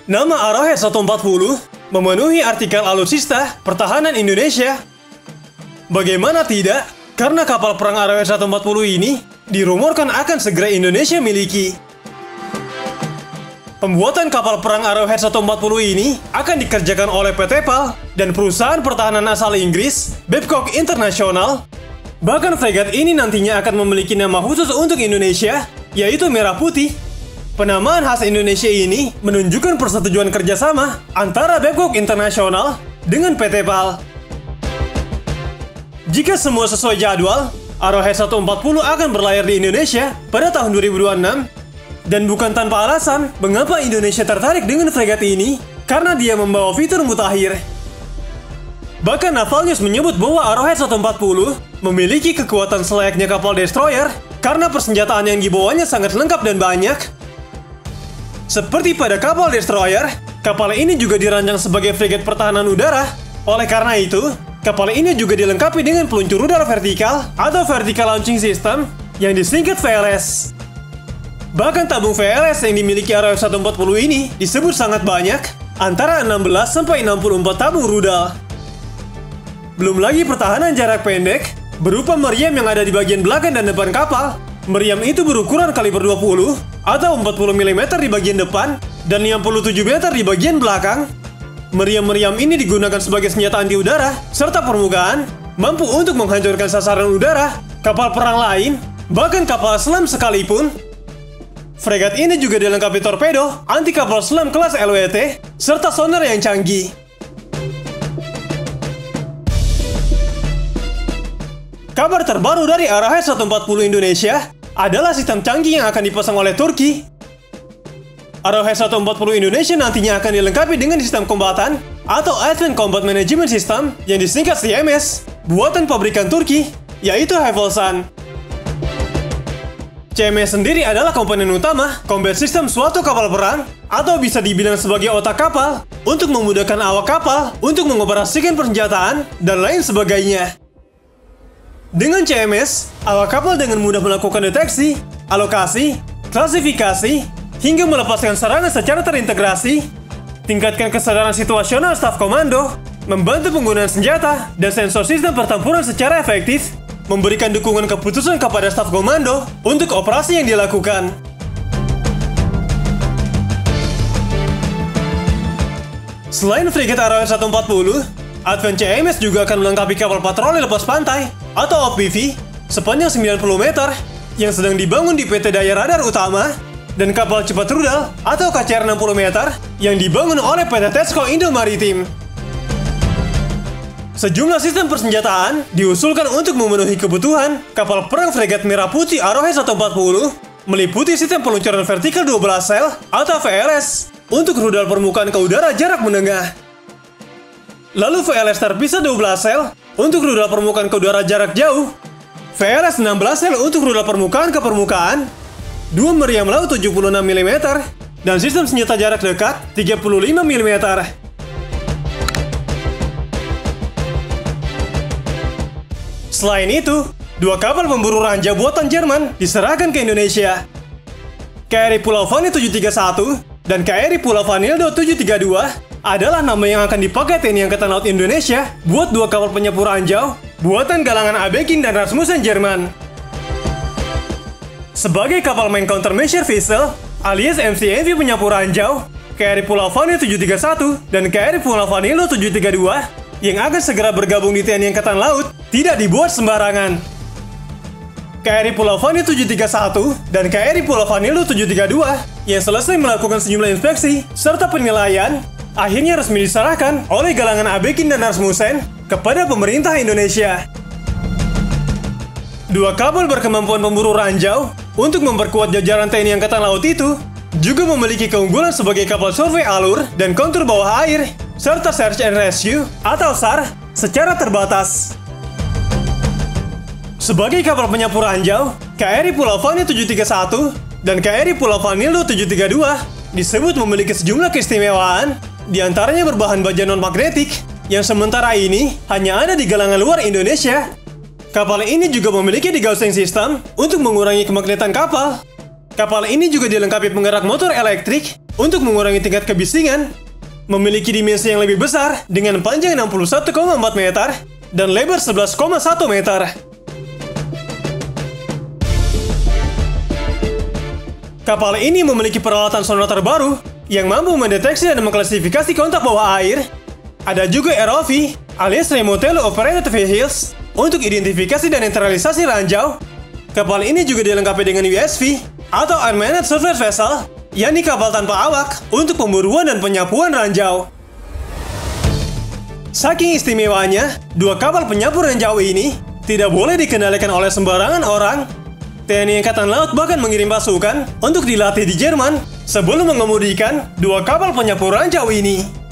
Nama Arrowhead 140 memenuhi artikel alutsista pertahanan Indonesia. Bagaimana tidak? Karena kapal perang Arrowhead 140 ini dirumorkan akan segera Indonesia miliki. Pembuatan kapal perang Arrowhead 140 ini akan dikerjakan oleh PT PAL dan perusahaan pertahanan asal Inggris, Babcock International. Bahkan fregat ini nantinya akan memiliki nama khusus untuk Indonesia, yaitu Merah Putih. Penamaan khas Indonesia ini menunjukkan persetujuan kerjasama antara Babcock International dengan PT PAL. Jika semua sesuai jadwal, Arrowhead 140 akan berlayar di Indonesia pada tahun 2026. Dan bukan tanpa alasan mengapa Indonesia tertarik dengan fregat ini, karena dia membawa fitur mutakhir. Bahkan Naval News menyebut bahwa Arrowhead 140 memiliki kekuatan selayaknya kapal destroyer karena persenjataan yang dibawanya sangat lengkap dan banyak. Seperti pada kapal destroyer, kapal ini juga dirancang sebagai fregat pertahanan udara. Oleh karena itu, kapal ini juga dilengkapi dengan peluncur rudal vertikal atau Vertical Launching System yang disingkat VLS. Bahkan tabung VLS yang dimiliki Arrowhead 140 ini disebut sangat banyak, antara 16 sampai 64 tabung rudal. Belum lagi pertahanan jarak pendek, berupa meriam yang ada di bagian belakang dan depan kapal. Meriam itu berukuran kaliber 20 atau 40 mm di bagian depan dan 57 meter di bagian belakang. Meriam-meriam ini digunakan sebagai senjata anti udara serta permukaan, mampu untuk menghancurkan sasaran udara, kapal perang lain, bahkan kapal selam sekalipun. Fregat ini juga dilengkapi torpedo anti kapal selam kelas LWT serta sonar yang canggih. Kabar terbaru dari Arrowhead 140 Indonesia adalah sistem canggih yang akan dipasang oleh Turki. Arrowhead 140 Indonesia nantinya akan dilengkapi dengan sistem kombatan atau Advanced Combat Management System yang disingkat CMS, buatan pabrikan Turki, yaitu Havelsan. CMS sendiri adalah komponen utama combat system suatu kapal perang, atau bisa dibilang sebagai otak kapal untuk memudahkan awak kapal untuk mengoperasikan persenjataan dan lain sebagainya. Dengan CMS, awak kapal dengan mudah melakukan deteksi, alokasi, klasifikasi, hingga melepaskan serangan secara terintegrasi, tingkatkan kesadaran situasional staf komando, membantu penggunaan senjata dan sensor sistem pertempuran secara efektif, memberikan dukungan keputusan kepada staf komando untuk operasi yang dilakukan. Selain fregat Arrowhead 140, Advanced CMS juga akan melengkapi kapal patroli lepas pantai atau OPV sepanjang 90 meter yang sedang dibangun di PT Daya Radar Utama dan kapal cepat rudal atau KCR 60 meter yang dibangun oleh PT Tesco Indo Maritim. Sejumlah sistem persenjataan diusulkan untuk memenuhi kebutuhan kapal perang fregat Merah Putih Arrowhead 140, meliputi sistem peluncuran vertikal 12 sel atau VLS untuk rudal permukaan ke udara jarak menengah. Lalu VLS terpisah 12 sel untuk rudal permukaan ke udara jarak jauh, VLS 16 sel untuk rudal permukaan ke permukaan, 2 meriam laut 76 mm, dan sistem senjata jarak dekat 35 mm. Selain itu, 2 kapal pemburu ranjau buatan Jerman diserahkan ke Indonesia. KRI Pulau Vanil 731 dan KRI Pulau Vanildo 732 adalah nama yang akan dipakai TNI Angkatan Laut Indonesia buat 2 kapal penyapu ranjau buatan galangan Abekin dan Rasmussen Jerman. Sebagai kapal main countermeasure vessel alias MCMV penyapu ranjau, KRI Pulau Vanil 731 dan KRI Pulau Vanildo 732 yang akan segera bergabung di TNI Angkatan Laut tidak dibuat sembarangan. KRI Pulau Vanil 731 dan KRI Pulau Vanildo 732 yang selesai melakukan sejumlah inspeksi serta penilaian akhirnya resmi diserahkan oleh galangan Abekin dan Rasmussen kepada pemerintah Indonesia. 2 kapal berkemampuan pemburu ranjau untuk memperkuat jajaran TNI Angkatan Laut itu juga memiliki keunggulan sebagai kapal survei alur dan kontur bawah air serta Search and Rescue atau SAR secara terbatas. Sebagai kapal penyapu ranjau, KRI Pulau Vanil 731 dan KRI Pulau Vanildo 732 disebut memiliki sejumlah keistimewaan, di antaranya berbahan baja non-magnetik yang sementara ini hanya ada di galangan luar Indonesia. Kapal ini juga memiliki degaussing system untuk mengurangi kemagnetan kapal. Kapal ini juga dilengkapi penggerak motor elektrik untuk mengurangi tingkat kebisingan, memiliki dimensi yang lebih besar dengan panjang 61,4 meter dan lebar 11,1 meter. Kapal ini memiliki peralatan sonar terbaru yang mampu mendeteksi dan mengklasifikasi kontak bawah air. Ada juga ROV alias Remotely Operated Vehicles untuk identifikasi dan netralisasi ranjau. Kapal ini juga dilengkapi dengan USV atau Unmanned Surface Vessel, yakni kapal tanpa awak untuk pemburuan dan penyapuan ranjau. Saking istimewanya, dua kapal penyapu ranjau ini tidak boleh dikendalikan oleh sembarangan orang. TNI Angkatan Laut bahkan mengirim pasukan untuk dilatih di Jerman sebelum mengemudikan dua kapal penyapu ranjau ini.